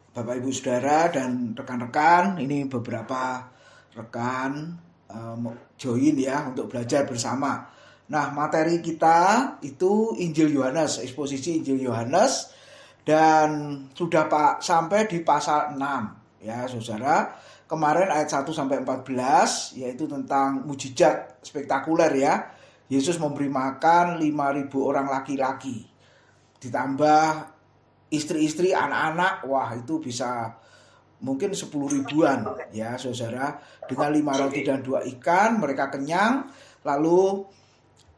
Bapak Ibu Saudara dan rekan-rekan, ini beberapa rekan join ya untuk belajar bersama. Nah, materi kita itu Injil Yohanes, eksposisi Injil Yohanes, dan sudah sampai di pasal 6 ya Saudara. Kemarin ayat 1 sampai 14 yaitu tentang mujizat spektakuler ya. Yesus memberi makan 5.000 orang laki-laki. Ditambah istri-istri, anak-anak, wah itu bisa mungkin 10 ribuan ya saudara. Dengan 5 roti dan 2 ikan mereka kenyang, lalu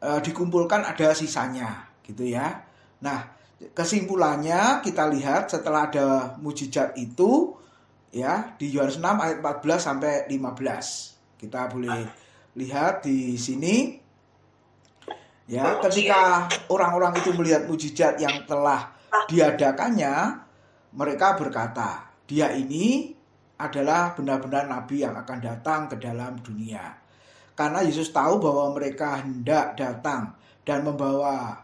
dikumpulkan ada sisanya gitu ya. Nah, kesimpulannya kita lihat setelah ada mujizat itu ya di Yohanes 6 ayat 14 sampai 15. Kita boleh lihat di sini ya, ketika orang-orang itu melihat mujizat yang telah diadakannya, mereka berkata, dia ini adalah benar-benar nabi yang akan datang ke dalam dunia. Karena Yesus tahu bahwa mereka hendak datang dan membawa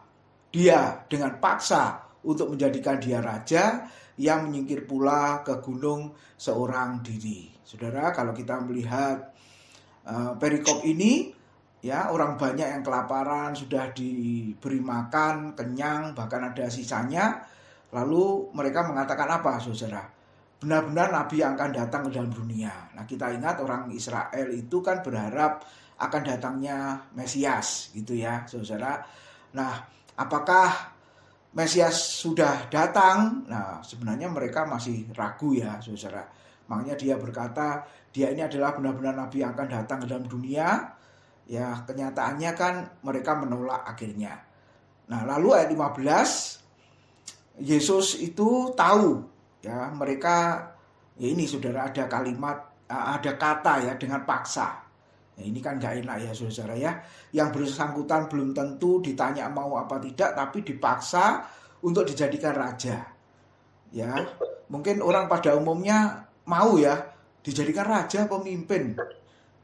dia dengan paksa untuk menjadikan dia raja yang menyingkir pula ke gunung seorang diri. Saudara, kalau kita melihat perikop ini, ya, orang banyak yang kelaparan sudah diberi makan, kenyang, bahkan ada sisanya. Lalu mereka mengatakan apa, saudara? Benar-benar nabi yang akan datang ke dalam dunia. Nah, kita ingat orang Israel itu kan berharap akan datangnya Mesias, gitu ya, saudara. Nah, apakah Mesias sudah datang? Nah, sebenarnya mereka masih ragu ya, saudara. Makanya dia berkata, dia ini adalah benar-benar nabi yang akan datang ke dalam dunia. Ya, kenyataannya kan mereka menolak akhirnya. Nah, lalu ayat 15, Yesus itu tahu ya mereka, ya ini saudara, ada kalimat, ada kata ya dengan paksa. Ya, ini kan gak enak ya saudara ya. Yang bersangkutan belum tentu ditanya mau apa tidak, tapi dipaksa untuk dijadikan raja. Ya, mungkin orang pada umumnya mau ya dijadikan raja, pemimpin.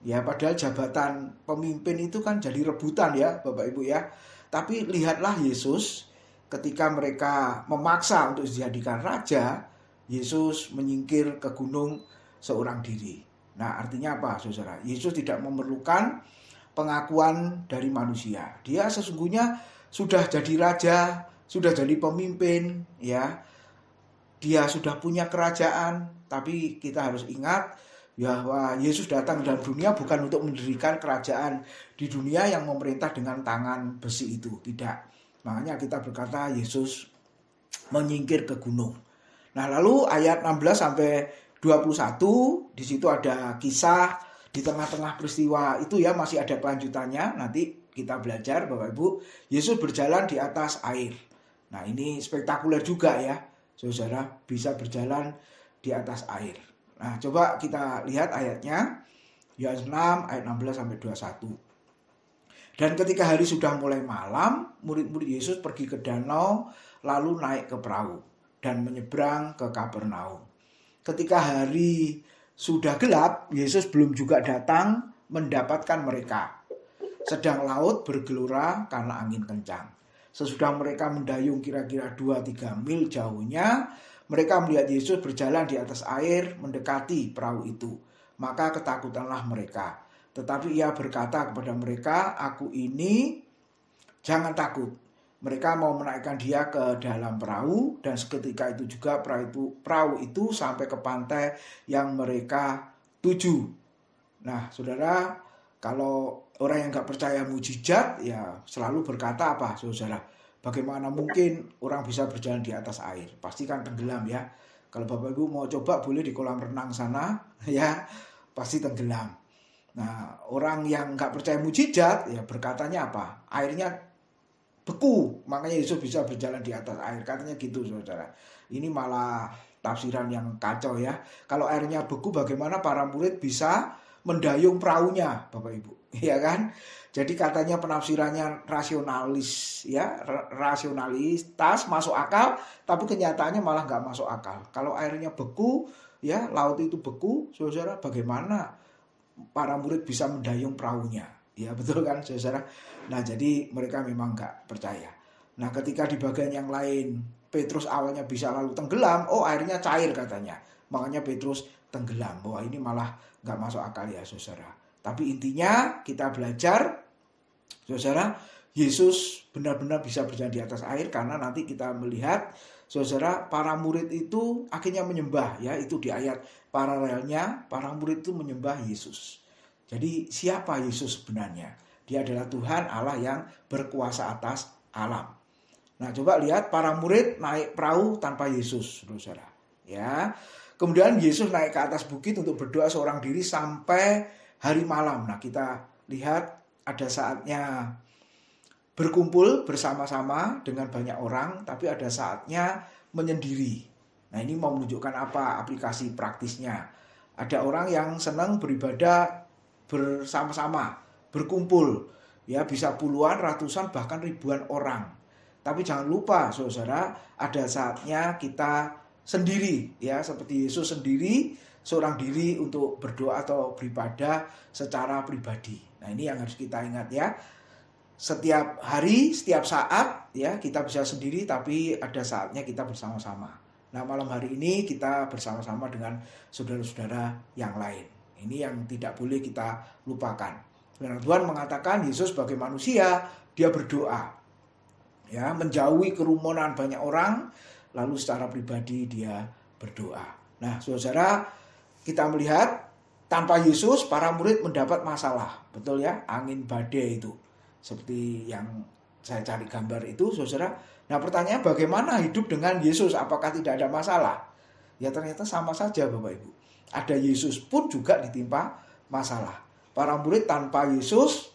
Ya, padahal jabatan pemimpin itu kan jadi rebutan ya Bapak Ibu ya. Tapi lihatlah Yesus ketika mereka memaksa untuk dijadikan raja, Yesus menyingkir ke gunung seorang diri. Nah, artinya apa saudara? Yesus tidak memerlukan pengakuan dari manusia. Dia sesungguhnya sudah jadi raja, sudah jadi pemimpin ya. Dia sudah punya kerajaan, tapi kita harus ingat bahwa Yesus datang dalam dunia bukan untuk mendirikan kerajaan di dunia yang memerintah dengan tangan besi itu, tidak. Makanya kita berkata Yesus menyingkir ke gunung. Nah, lalu ayat 16 sampai 21 di situ ada kisah di tengah-tengah peristiwa itu ya, masih ada kelanjutannya. Nanti kita belajar Bapak Ibu, Yesus berjalan di atas air. Nah, ini spektakuler juga ya, saudara, bisa berjalan di atas air. Nah, coba kita lihat ayatnya. Yohanes 6 ayat 16 sampai 21. Dan ketika hari sudah mulai malam, murid-murid Yesus pergi ke danau lalu naik ke perahu dan menyeberang ke Kapernaum. Ketika hari sudah gelap, Yesus belum juga datang mendapatkan mereka. Sedang laut bergelora karena angin kencang. Sesudah mereka mendayung kira-kira 2-3 mil jauhnya, mereka melihat Yesus berjalan di atas air mendekati perahu itu. Maka ketakutanlah mereka. Tetapi ia berkata kepada mereka, aku ini, jangan takut. Mereka mau menaikkan dia ke dalam perahu. Dan seketika itu juga perahu itu sampai ke pantai yang mereka tuju. Nah saudara, kalau orang yang gak percaya mujizat, ya selalu berkata apa saudara? Bagaimana mungkin orang bisa berjalan di atas air? Pasti kan tenggelam ya. Kalau Bapak Ibu mau coba boleh di kolam renang sana ya, pasti tenggelam. Nah, orang yang nggak percaya mujizat ya berkatanya apa? Airnya beku, makanya Yesus bisa berjalan di atas air. Katanya gitu saudara. Ini malah tafsiran yang kacau ya. Kalau airnya beku, bagaimana para murid bisa mendayung perahunya Bapak Ibu? Ya kan? Jadi katanya penafsirannya rasionalis ya, rasionalitas, masuk akal, tapi kenyataannya malah nggak masuk akal. Kalau airnya beku ya, laut itu beku, saudara, bagaimana para murid bisa mendayung perahunya? Ya betul kan saudara. Nah, jadi mereka memang nggak percaya. Nah, ketika di bagian yang lain Petrus awalnya bisa lalu tenggelam, oh airnya cair katanya. Makanya Petrus tenggelam. Wah, ini malah nggak masuk akal ya saudara. Tapi intinya kita belajar, saudara, Yesus benar-benar bisa berjalan di atas air karena nanti kita melihat, saudara, para murid itu akhirnya menyembah ya, itu di ayat paralelnya, para murid itu menyembah Yesus. Jadi siapa Yesus sebenarnya? Dia adalah Tuhan Allah yang berkuasa atas alam. Nah, coba lihat para murid naik perahu tanpa Yesus, saudara. Ya. Kemudian Yesus naik ke atas bukit untuk berdoa seorang diri sampai hari malam. Nah, kita lihat ada saatnya berkumpul bersama-sama dengan banyak orang, tapi ada saatnya menyendiri. Nah, ini mau menunjukkan apa aplikasi praktisnya. Ada orang yang senang beribadah bersama-sama, berkumpul, ya bisa puluhan, ratusan, bahkan ribuan orang. Tapi jangan lupa, saudara, ada saatnya kita sendiri, ya seperti Yesus sendiri, seorang diri untuk berdoa atau beribadah secara pribadi. Nah, ini yang harus kita ingat ya. Setiap hari, setiap saat, ya kita bisa sendiri, tapi ada saatnya kita bersama-sama. Nah, malam hari ini kita bersama-sama dengan saudara-saudara yang lain. Ini yang tidak boleh kita lupakan. Karena Tuhan mengatakan Yesus sebagai manusia, dia berdoa. Ya, menjauhi kerumunan banyak orang, lalu secara pribadi dia berdoa. Nah, saudara, kita melihat tanpa Yesus para murid mendapat masalah. Betul ya, angin badai itu. Seperti yang saya cari gambar itu, saudara. Nah, pertanyaan bagaimana hidup dengan Yesus? Apakah tidak ada masalah? Ya ternyata sama saja Bapak Ibu. Ada Yesus pun juga ditimpa masalah. Para murid tanpa Yesus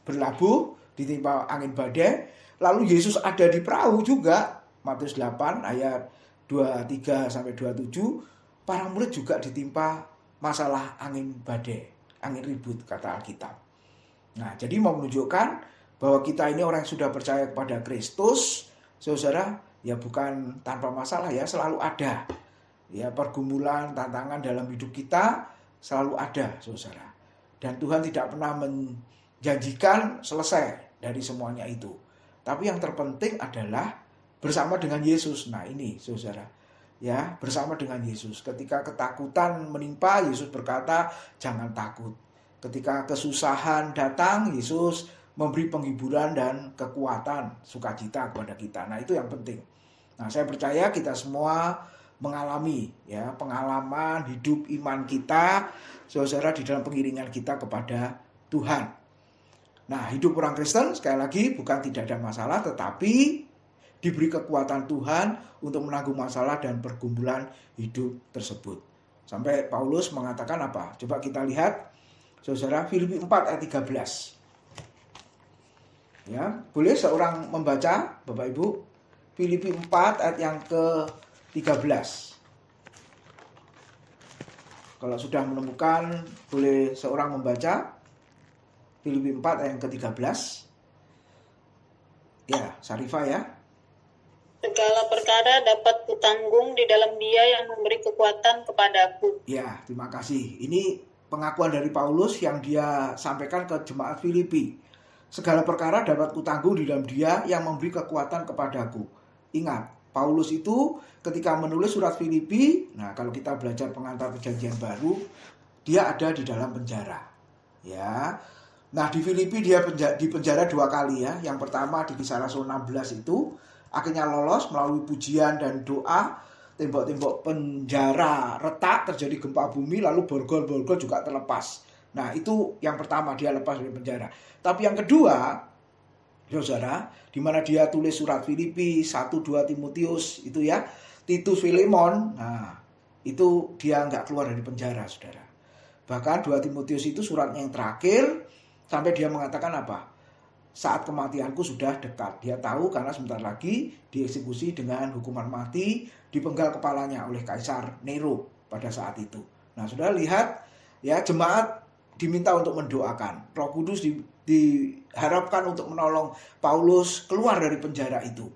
berlabuh, ditimpa angin badai. Lalu Yesus ada di perahu juga. Matius 8 ayat 23-27. Para murid juga ditimpa masalah angin badai, angin ribut kata Alkitab. Nah, jadi mau menunjukkan bahwa kita ini orang yang sudah percaya kepada Kristus, saudara, ya bukan tanpa masalah ya, selalu ada. Ya, pergumulan, tantangan dalam hidup kita selalu ada, saudara. Dan Tuhan tidak pernah menjanjikan selesai dari semuanya itu. Tapi yang terpenting adalah bersama dengan Yesus. Nah, ini, saudara. Ya, bersama dengan Yesus. Ketika ketakutan menimpa, Yesus berkata, jangan takut. Ketika kesusahan datang, Yesus memberi penghiburan dan kekuatan, sukacita kepada kita. Nah, itu yang penting. Nah, saya percaya kita semua mengalami ya pengalaman hidup iman kita, saudara, di dalam pengiringan kita kepada Tuhan. Nah, hidup orang Kristen sekali lagi bukan tidak ada masalah, tetapi diberi kekuatan Tuhan untuk menanggung masalah dan pergumulan hidup tersebut. Sampai Paulus mengatakan apa? Coba kita lihat, saudara, Filipi 4 ayat 13. Ya, boleh seorang membaca, Bapak Ibu? Filipi 4 ayat yang ke-13. Kalau sudah menemukan, boleh seorang membaca Filipi 4 ayat yang ke-13. Ya, Sarifah ya. Segala perkara dapat kutanggung di dalam Dia yang memberi kekuatan kepadaku. Ya, terima kasih. Ini pengakuan dari Paulus yang dia sampaikan ke jemaat Filipi. Segala perkara dapat kutanggung di dalam Dia yang memberi kekuatan kepadaku. Ingat, Paulus itu ketika menulis surat Filipi, nah kalau kita belajar pengantar perjanjian baru, dia ada di dalam penjara. Ya. Nah, di Filipi dia di penjara 2 kali ya. Yang pertama di Kisah Rasul 16 itu akhirnya lolos melalui pujian dan doa. Tembok-tembok penjara retak, terjadi gempa bumi, lalu borgol-borgol juga terlepas. Nah, itu yang pertama, dia lepas dari penjara. Tapi yang kedua, saudara, di mana dia tulis surat Filipi, 1, 2 Timotius itu ya, Titus, Filemon. Nah, itu dia nggak keluar dari penjara, saudara. Bahkan 2 Timotius itu suratnya yang terakhir, sampai dia mengatakan apa? Saat kematianku sudah dekat. Dia tahu karena sebentar lagi dieksekusi dengan hukuman mati, dipenggal kepalanya oleh Kaisar Nero pada saat itu. Nah, saudara lihat ya, jemaat diminta untuk mendoakan. Roh Kudus diharapkan untuk menolong Paulus keluar dari penjara itu.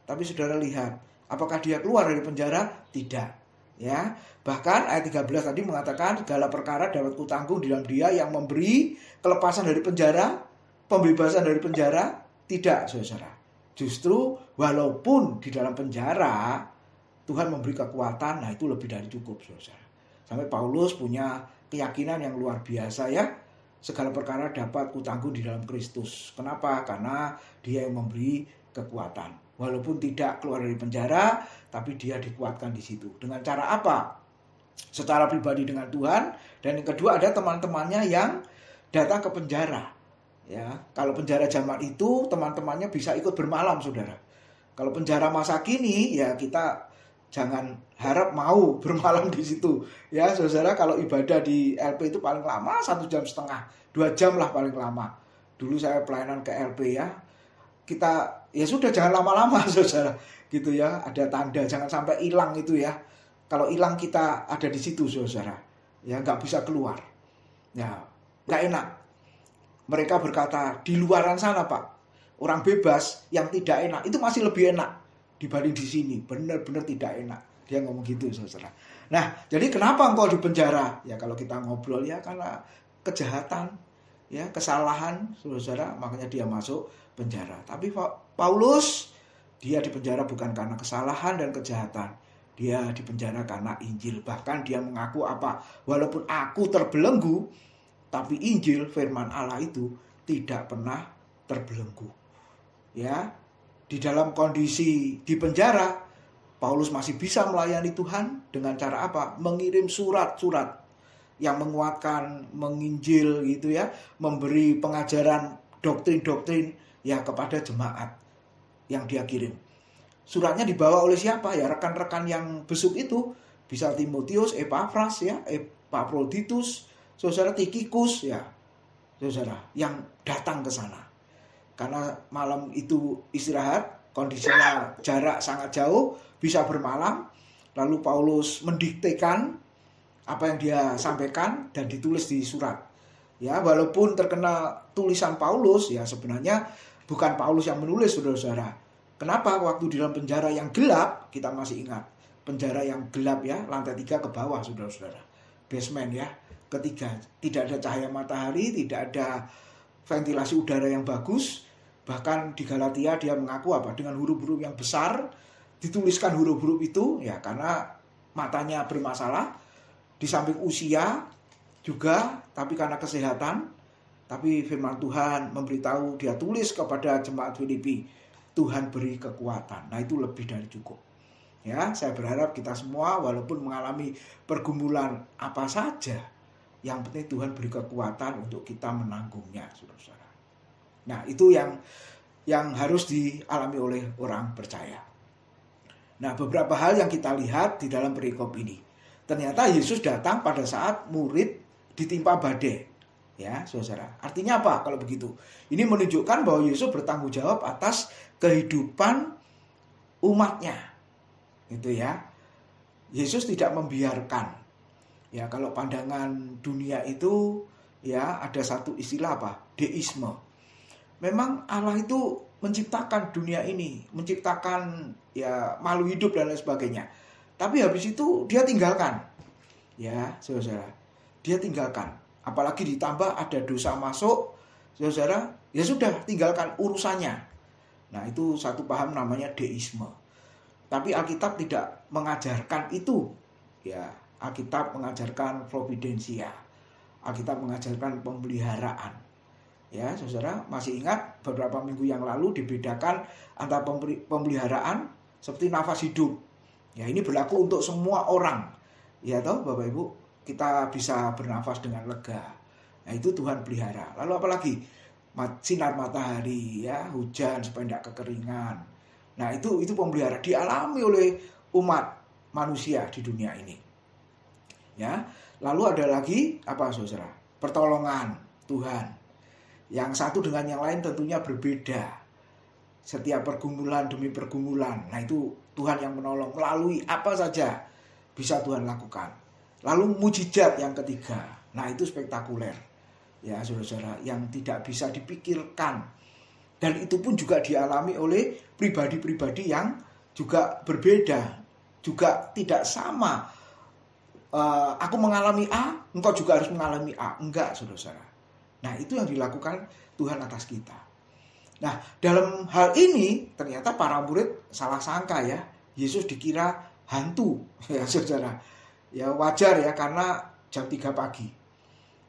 Tapi saudara lihat, apakah dia keluar dari penjara? Tidak. Ya, bahkan ayat 13 tadi mengatakan segala perkara dapat kutanggung di dalam Dia yang memberi kelepasan dari penjara, pembebasan dari penjara. Tidak, saudara. Justru Walaupun di dalam penjara Tuhan memberi kekuatan, nah itu lebih dari cukup, saudara. Sampai Paulus punya keyakinan yang luar biasa ya. Segala perkara dapat kutanggung di dalam Kristus. Kenapa? Karena dia yang memberi kekuatan. Walaupun tidak keluar dari penjara, tapi dia dikuatkan di situ. Dengan cara apa? Secara pribadi dengan Tuhan. Dan yang kedua ada teman-temannya yang datang ke penjara. Ya, kalau penjara zaman itu teman-temannya bisa ikut bermalam, saudara. Kalau penjara masa kini, ya kita jangan harap mau bermalam di situ. Ya, saudara, kalau ibadah di LP itu paling lama 1,5 jam, 2 jam lah paling lama. Dulu saya pelayanan ke LP ya. Kita ya sudah jangan lama-lama, saudara. Gitu ya, ada tanda jangan sampai hilang itu ya. Kalau hilang kita ada di situ, saudara. Ya, nggak bisa keluar. Ya, nggak enak. Mereka berkata di luaran sana, Pak. Orang bebas yang tidak enak itu masih lebih enak dibanding di sini. Benar-benar tidak enak. Dia ngomong gitu, saudara. Nah, jadi kenapa engkau di penjara? Ya kalau kita ngobrol ya karena kejahatan, ya kesalahan, saudara. Makanya dia masuk penjara. Tapi Paulus dia di penjara bukan karena kesalahan dan kejahatan. Dia di penjara karena Injil. Bahkan dia mengaku apa? Walaupun aku terbelenggu, tapi Injil firman Allah itu tidak pernah terbelenggu. Ya, di dalam kondisi di penjara, Paulus masih bisa melayani Tuhan dengan cara apa? Mengirim surat-surat yang menguatkan, menginjil gitu ya, memberi pengajaran doktrin-doktrin ya kepada jemaat yang dia kirim. Suratnya dibawa oleh siapa? Ya rekan-rekan yang besuk itu, bisa Timotius, Epafras ya, Epaphroditus, saudara Tikhikus ya, saudara yang datang ke sana. Karena malam itu istirahat, kondisinya jarak sangat jauh, bisa bermalam. Lalu Paulus mendiktekan apa yang dia sampaikan dan ditulis di surat. Ya, walaupun terkena tulisan Paulus, ya sebenarnya bukan Paulus yang menulis, saudara-saudara. Kenapa? Waktu di dalam penjara yang gelap, kita masih ingat. Penjara yang gelap ya, lantai 3 ke bawah, saudara-saudara. Basement ya, ketiga. Tidak ada cahaya matahari, tidak ada ventilasi udara yang bagus. Bahkan di Galatia dia mengaku apa? Dengan huruf-huruf yang besar dituliskan huruf-huruf itu ya karena matanya bermasalah, di samping usia juga, tapi karena kesehatan. Tapi firman Tuhan memberitahu, dia tulis kepada jemaat Filipi, Tuhan beri kekuatan. Nah itu lebih dari cukup. Ya, saya berharap kita semua walaupun mengalami pergumulan apa saja, yang penting Tuhan beri kekuatan untuk kita menanggungnya, saudara-saudara. Nah, itu yang harus dialami oleh orang percaya. Nah, beberapa hal yang kita lihat di dalam perikop ini. Ternyata Yesus datang pada saat murid ditimpa badai. Ya, saudara. Artinya apa kalau begitu? Ini menunjukkan bahwa Yesus bertanggung jawab atas kehidupan umatnya. Gitu ya. Yesus tidak membiarkan. Ya, kalau pandangan dunia itu ya ada satu istilah apa? Deisme. Memang Allah itu menciptakan dunia ini, menciptakan ya makhluk hidup dan lain sebagainya. Tapi habis itu dia tinggalkan. Ya, saudara. Dia tinggalkan. Apalagi ditambah ada dosa masuk, saudara, ya sudah tinggalkan urusannya. Nah, itu satu paham namanya deisme. Tapi Alkitab tidak mengajarkan itu. Ya, Alkitab mengajarkan providensia. Alkitab mengajarkan pemeliharaan. Ya, saudara, masih ingat beberapa minggu yang lalu dibedakan antara pemeliharaan seperti nafas hidup. Ya, ini berlaku untuk semua orang. Ya, toh, Bapak Ibu, kita bisa bernafas dengan lega. Nah, itu Tuhan pelihara. Lalu apalagi? Sinar matahari, ya, hujan supaya tidak kekeringan. Nah, itu pemelihara dialami oleh umat manusia di dunia ini. Ya, lalu ada lagi apa, saudara? Pertolongan Tuhan. Yang satu dengan yang lain tentunya berbeda. Setiap pergumulan demi pergumulan. Nah itu Tuhan yang menolong. Melalui apa saja bisa Tuhan lakukan. Lalu mujizat yang ketiga. Nah itu spektakuler. Ya saudara-saudara. Yang tidak bisa dipikirkan. Dan itu pun juga dialami oleh pribadi-pribadi yang juga berbeda. Juga tidak sama. Aku mengalami A, engkau juga harus mengalami A. Enggak, saudara-saudara. Nah, itu yang dilakukan Tuhan atas kita. Nah, dalam hal ini ternyata para murid salah sangka ya. Yesus dikira hantu ya saudara. Ya wajar ya karena jam 3 pagi.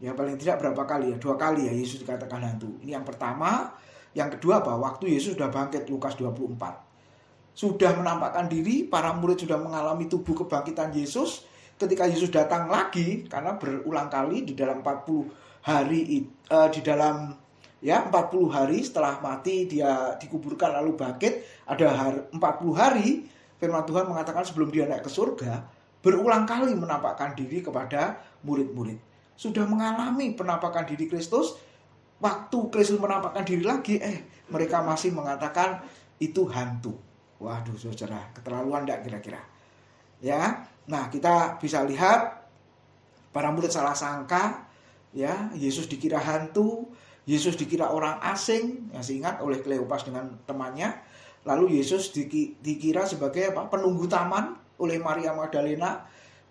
Ya paling tidak berapa kali ya? 2 kali ya Yesus dikatakan hantu. Ini yang pertama. Yang kedua apa? Waktu Yesus sudah bangkit, Lukas 24. Sudah menampakkan diri, para murid sudah mengalami tubuh kebangkitan Yesus. Ketika Yesus datang lagi, karena berulang kali di dalam 40 hari, di dalam 40 hari setelah mati dia dikuburkan lalu bangkit, ada 40 hari firman Tuhan mengatakan sebelum dia naik ke surga, berulang kali menampakkan diri kepada murid-murid. Sudah mengalami penampakan diri Kristus, waktu Kristus menampakkan diri lagi, mereka masih mengatakan itu hantu. Waduh saudara, keterlaluan enggak kira-kira? Ya, nah kita bisa lihat para murid salah sangka, ya Yesus dikira hantu. Yesus dikira orang asing, masih ingat oleh Kleopas dengan temannya. Lalu Yesus dikira sebagai penunggu taman oleh Maria Magdalena.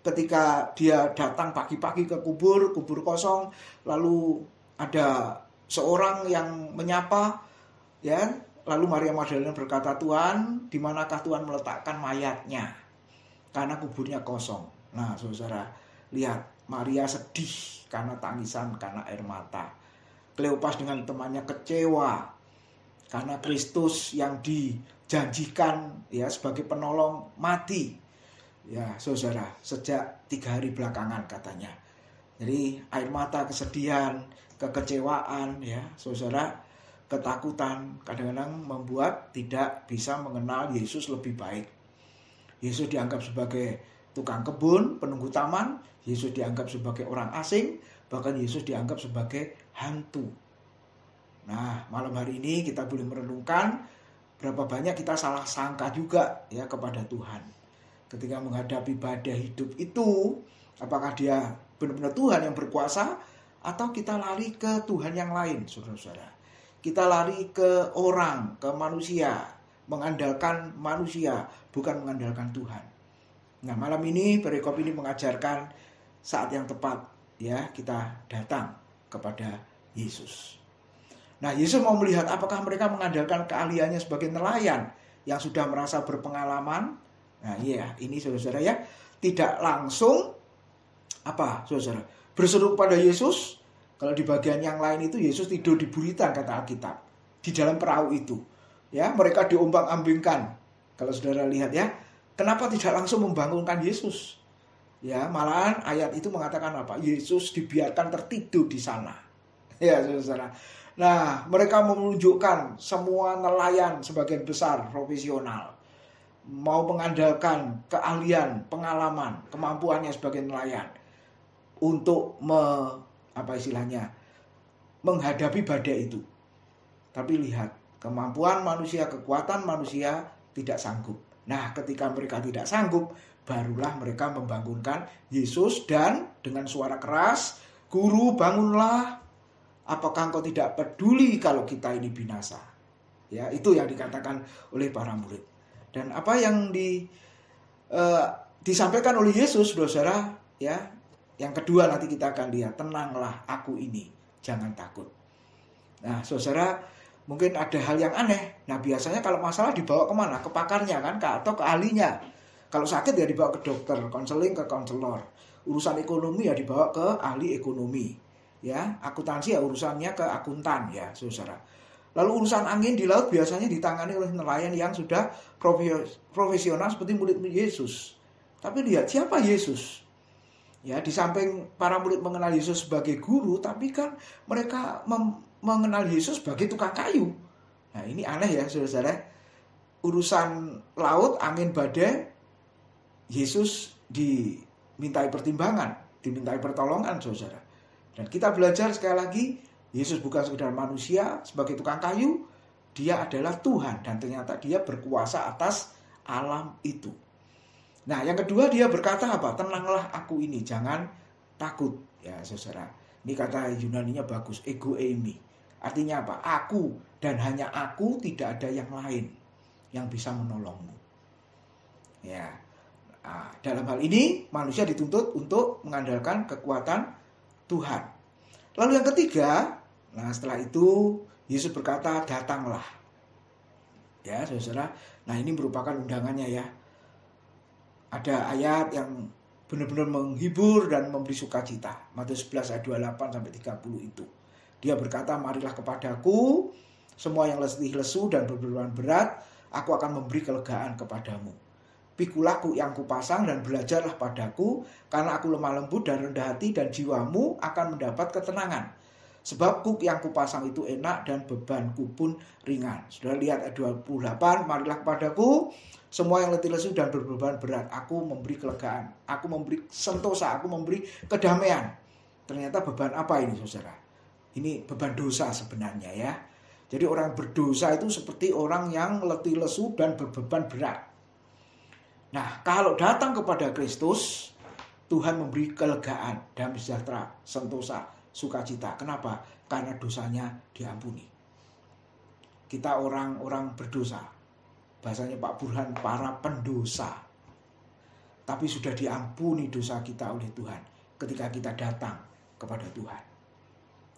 Ketika dia datang pagi-pagi ke kubur kosong, lalu ada seorang yang menyapa, ya. Lalu Maria Magdalena berkata, "Tuhan, di manakah Tuhan meletakkan mayatnya?" Karena kuburnya kosong. Nah, saudara, lihat Maria sedih karena tangisan, karena air mata. Kleopas dengan temannya kecewa karena Kristus yang dijanjikan ya sebagai penolong mati. Ya, saudara, sejak 3 hari belakangan katanya. Jadi air mata, kesedihan, kekecewaan ya, saudara, ketakutan kadang-kadang membuat tidak bisa mengenal Yesus lebih baik. Yesus dianggap sebagai tukang kebun, penunggu taman. Yesus dianggap sebagai orang asing. Bahkan Yesus dianggap sebagai hantu. Nah, malam hari ini kita boleh merenungkan berapa banyak kita salah sangka juga ya kepada Tuhan. Ketika menghadapi badai hidup itu, apakah dia benar-benar Tuhan yang berkuasa atau kita lari ke Tuhan yang lain, saudara-saudara. Kita lari ke orang, ke manusia, mengandalkan manusia, bukan mengandalkan Tuhan. Nah, malam ini perikop ini mengajarkan saat yang tepat ya kita datang kepada Yesus. Nah, Yesus mau melihat apakah mereka mengandalkan keahliannya sebagai nelayan yang sudah merasa berpengalaman. Nah, iya, ini saudara-saudara ya, tidak langsung saudara, berseru pada Yesus. Kalau di bagian yang lain itu Yesus tidur di buritan kata Alkitab, di dalam perahu itu. Ya, mereka diombang-ambingkan. Kalau saudara lihat ya, kenapa tidak langsung membangunkan Yesus? Ya, malahan ayat itu mengatakan apa? Yesus dibiarkan tertidur di sana. Ya, saudara. Nah, mereka menunjukkan semua nelayan sebagian besar profesional. Mau mengandalkan keahlian, pengalaman, kemampuannya sebagai nelayan untuk menghadapi badai itu. Tapi lihat, kemampuan manusia, kekuatan manusia tidak sanggup. Nah, ketika mereka tidak sanggup, barulah mereka membangunkan Yesus dan dengan suara keras, "Guru, bangunlah. Apakah engkau tidak peduli kalau kita ini binasa?" Ya, itu yang dikatakan oleh para murid. Dan apa yang disampaikan oleh Yesus, saudara, ya, yang kedua nanti kita akan lihat, "Tenanglah, aku ini, jangan takut." Nah, saudara, mungkin ada hal yang aneh. Nah, biasanya kalau masalah dibawa kemana? Ke pakarnya kan, atau ke ahlinya. Kalau sakit ya dibawa ke dokter, konseling ke konselor. Urusan ekonomi ya dibawa ke ahli ekonomi. Ya, akuntansi ya urusannya ke akuntan ya, saudara. Lalu urusan angin di laut biasanya ditangani oleh nelayan yang sudah profesional seperti murid-murid Yesus. Tapi lihat siapa Yesus? Ya, di samping para murid mengenal Yesus sebagai guru, tapi kan mereka mengenal Yesus sebagai tukang kayu. Nah, ini aneh ya, saudara. Urusan laut, angin, badai, Yesus dimintai pertimbangan, dimintai pertolongan, saudara. Dan kita belajar sekali lagi, Yesus bukan sekedar manusia sebagai tukang kayu, dia adalah Tuhan dan ternyata dia berkuasa atas alam itu. Nah, yang kedua dia berkata apa? "Tenanglah, aku ini, jangan takut." Ya, saudara. Ini kata Yunaninya bagus, ego eimi. Artinya apa? Aku dan hanya aku, tidak ada yang lain yang bisa menolongmu. Ya. Nah, dalam hal ini manusia dituntut untuk mengandalkan kekuatan Tuhan. Lalu yang ketiga, nah setelah itu Yesus berkata, datanglah. Ya, saudara. Nah, ini merupakan undangannya ya. Ada ayat yang benar-benar menghibur dan memberi sukacita. Matius 11 ayat 28 sampai 30 itu. Dia berkata, marilah kepadaku, semua yang letih lesu dan berbeban berat, aku akan memberi kelegaan kepadamu. Pikulah kuk yang kupasang dan belajarlah padaku, karena aku lemah lembut dan rendah hati, dan jiwamu akan mendapat ketenangan. Sebab kuk yang kupasang itu enak dan bebanku pun ringan. Sudah lihat ayat 28, marilah kepadaku, semua yang letih lesu dan berbeban berat, aku memberi kelegaan, aku memberi sentosa, aku memberi kedamaian. Ternyata beban apa ini, saudara? Ini beban dosa sebenarnya ya. Jadi orang berdosa itu seperti orang yang letih lesu dan berbeban berat. Nah, kalau datang kepada Kristus, Tuhan memberi kelegaan, damai sejahtera, sentosa, sukacita. Kenapa? Karena dosanya diampuni. Kita orang-orang berdosa. Bahasanya Pak Burhan, para pendosa. Tapi sudah diampuni dosa kita oleh Tuhan ketika kita datang kepada Tuhan.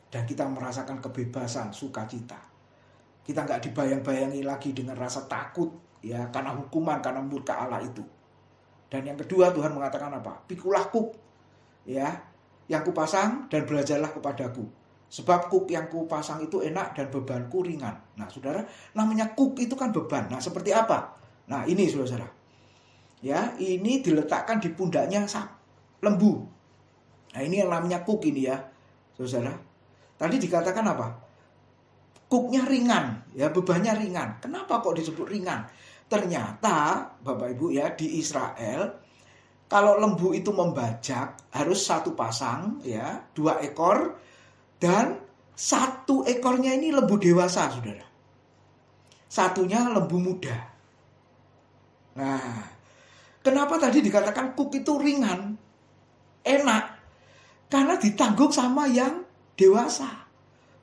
Dan kita merasakan kebebasan, sukacita. Kita nggak dibayang-bayangi lagi dengan rasa takut ya, karena hukuman, karena murka Allah itu. Dan yang kedua, Tuhan mengatakan apa? Pikulah kuk ya, yang kupasang dan belajarlah kepadaku. Sebab kuk yang kupasang itu enak dan bebanku ringan. Nah, saudara, namanya kuk itu kan beban. Nah, seperti apa? Nah, ini saudara. Ya, ini diletakkan di pundaknya lembu. Nah, ini yang namanya kuk ini ya, saudara. Tadi dikatakan apa? Kuknya ringan, ya, bebannya ringan. Kenapa kok disebut ringan? Ternyata, Bapak Ibu ya, di Israel, kalau lembu itu membajak, harus satu pasang, ya, 2 ekor, dan 1 ekornya ini lembu dewasa, saudara. Satunya lembu muda. Nah, kenapa tadi dikatakan kuk itu ringan? Enak. Karena ditanggung sama yang dewasa.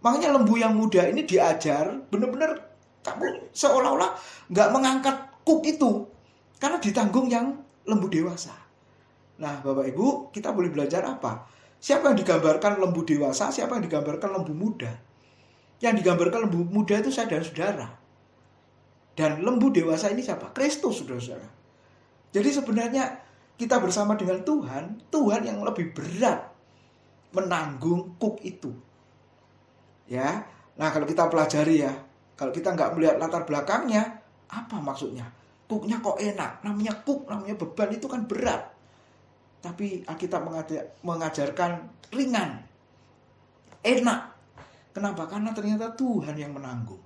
Makanya lembu yang muda ini diajar benar-benar kamu seolah-olah nggak mengangkat kuk itu, karena ditanggung yang lembu dewasa. Nah, Bapak Ibu, kita boleh belajar apa? Siapa yang digambarkan lembu dewasa, siapa yang digambarkan lembu muda? Yang digambarkan lembu muda itu saya dan saudara. Dan lembu dewasa ini siapa? Kristus, saudara-saudara. Jadi sebenarnya kita bersama dengan Tuhan, Tuhan yang lebih berat menanggung kuk itu. Ya. Nah, kalau kita pelajari ya, kalau kita nggak melihat latar belakangnya, apa maksudnya? Kuknya kok enak, namanya kuk, namanya beban itu kan berat. Tapi Alkitab mengajarkan ringan, enak. Kenapa? Karena ternyata Tuhan yang menanggung.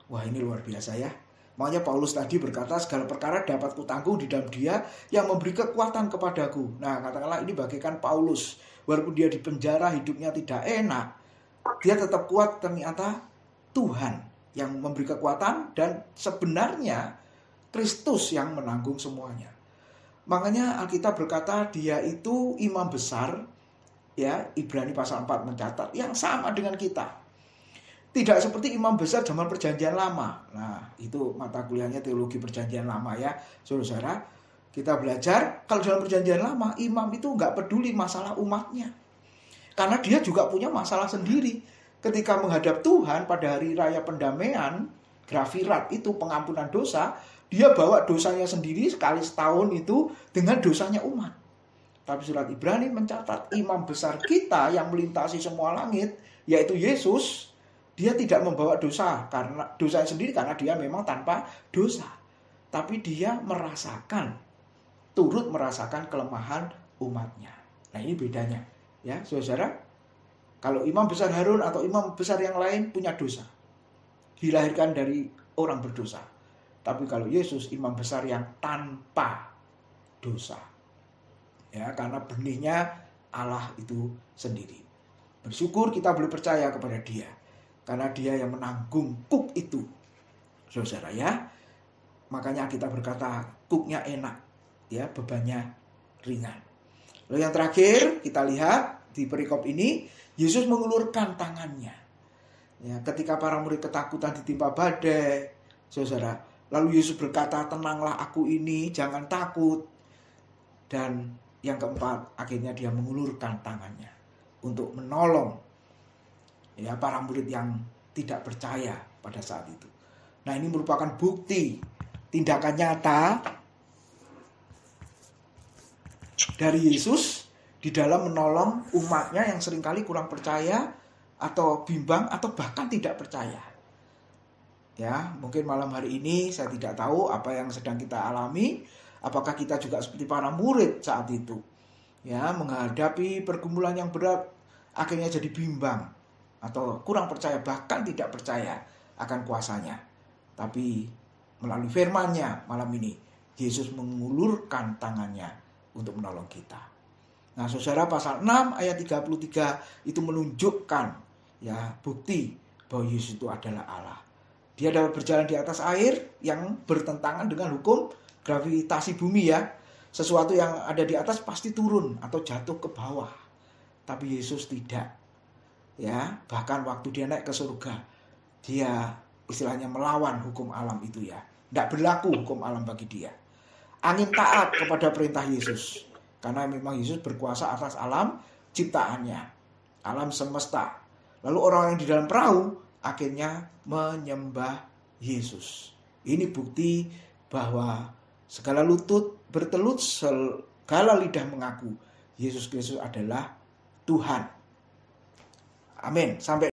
Wah, ini luar biasa ya. Makanya Paulus tadi berkata, segala perkara dapat kutanggung di dalam Dia yang memberi kekuatan kepadaku. Nah, katakanlah ini bagaikan Paulus. Walaupun dia di penjara, hidupnya tidak enak, dia tetap kuat. Ternyata Tuhan yang memberi kekuatan, dan sebenarnya Kristus yang menanggung semuanya. Makanya Alkitab berkata dia itu imam besar, ya, Ibrani pasal 4 mencatat, yang sama dengan kita. Tidak seperti imam besar zaman perjanjian lama. Nah, itu mata kuliahnya teologi perjanjian lama ya, saudara. Kita belajar, kalau dalam perjanjian lama, imam itu nggak peduli masalah umatnya. Karena dia juga punya masalah sendiri. Ketika menghadap Tuhan pada hari raya pendamaian, grafirat itu pengampunan dosa, dia bawa dosanya sendiri sekali setahun itu dengan dosanya umat. Tapi surat Ibrani mencatat imam besar kita yang melintasi semua langit, yaitu Yesus, dia tidak membawa dosa karena dosanya sendiri, karena dia memang tanpa dosa. Tapi dia turut merasakan kelemahan umatnya. Nah, ini bedanya. Ya, saudara, kalau imam besar Harun atau imam besar yang lain punya dosa, dilahirkan dari orang berdosa. Tapi kalau Yesus imam besar yang tanpa dosa. Ya, karena benihnya Allah itu sendiri. Bersyukur kita boleh percaya kepada Dia, karena Dia yang menanggung kuk itu. Saudara ya. Makanya kita berkata kuknya enak, ya, bebannya ringan. Lalu yang terakhir kita lihat di perikop ini, Yesus mengulurkan tangannya. Ya, ketika para murid ketakutan ditimpa badai, saudara, lalu Yesus berkata, tenanglah aku ini, jangan takut. Dan yang keempat, akhirnya dia mengulurkan tangannya untuk menolong ya para murid yang tidak percaya pada saat itu. Nah, ini merupakan bukti tindakan nyata dari Yesus di dalam menolong umatnya yang seringkali kurang percaya atau bimbang atau bahkan tidak percaya. Ya, mungkin malam hari ini saya tidak tahu apa yang sedang kita alami. Apakah kita juga seperti para murid saat itu, ya, menghadapi pergumulan yang berat, akhirnya jadi bimbang atau kurang percaya, bahkan tidak percaya akan kuasanya. Tapi melalui firman-Nya malam ini, Yesus mengulurkan tangannya untuk menolong kita. Nah, saudara, pasal 6 ayat 33 itu menunjukkan, ya, bukti bahwa Yesus itu adalah Allah. Dia dapat berjalan di atas air yang bertentangan dengan hukum gravitasi bumi, ya. Sesuatu yang ada di atas pasti turun atau jatuh ke bawah. Tapi Yesus tidak. Ya, bahkan waktu dia naik ke surga, dia istilahnya melawan hukum alam itu, ya. Tidak berlaku hukum alam bagi dia. Angin taat kepada perintah Yesus. Karena memang Yesus berkuasa atas alam ciptaannya, alam semesta. Lalu orang yang di dalam perahu akhirnya menyembah Yesus. Ini bukti bahwa segala lutut bertelut, segala lidah mengaku Yesus Kristus adalah Tuhan. Amin. Sampai